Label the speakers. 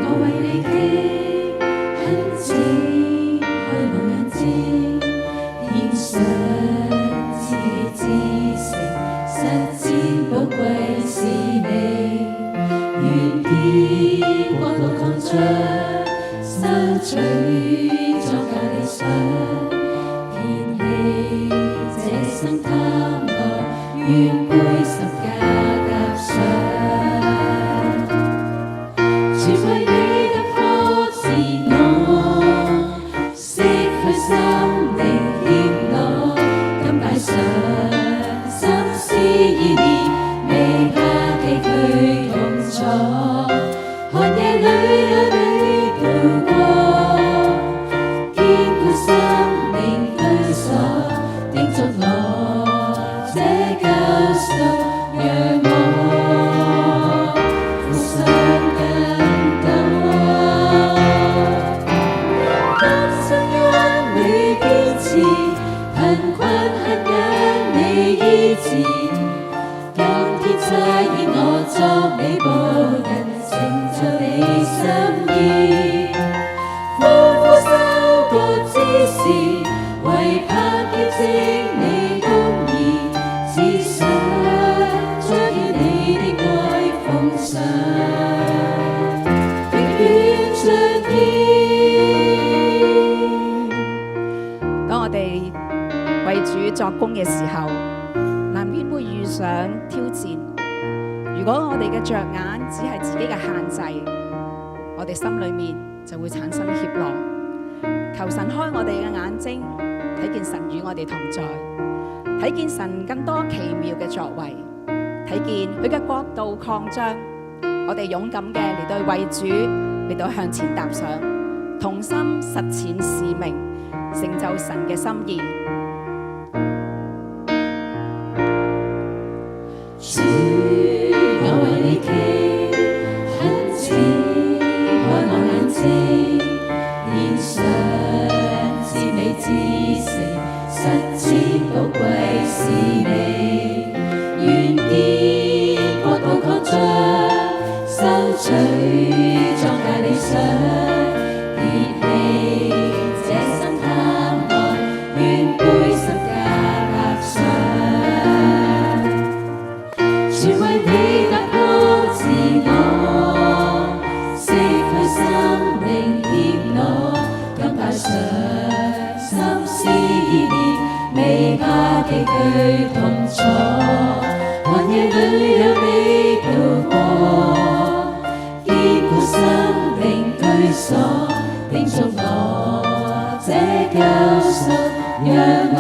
Speaker 1: 我為你祈懇請開我眼睛，獻上自己至誠，實踐寶貴使命，願見國度擴張，收取莊稼理想，獻起這生貪愛，願背十架踏上。全為你突破自我，釋去心靈怯懦，甘擺上心思意念，未怕崎嶇痛楚，寒夜裏有你陪過，堅固心靈居所，叮囑我這救贖，讓我付上更多。甘心因你堅持，貧困恨因你醫治，今天差遣我作你僕人，成就你心意。歡呼收割之時，為盼見證你公義，只想彰顯你的愛奉上，永遠彰顯。
Speaker 2: 當我哋為主作工嘅時候，難免會遇上挑戰。如果我哋嘅着眼只係自己嘅限制，我哋心裏面就會產生怯懦。求神開我哋嘅眼睛，睇見神與我哋同在，睇見神更多奇妙嘅作為，睇見佢嘅國度擴張。我哋勇敢嘅嚟到為主，嚟到向前踏上，同心實踐使命，成就神嘅心意。
Speaker 1: 主，我為你祈懇請開我眼睛，獻上至美至誠，實踐寶貴使命，願見國度擴張，收取莊稼理想，熱氣這心貪愛，願背十架踏上。全為你突破自我，釋去心靈怯懦，甘擺上心思意念，未怕崎嶇痛楚，寒夜裏有你陪過，堅固心靈居所，叮囑我這救贖，讓我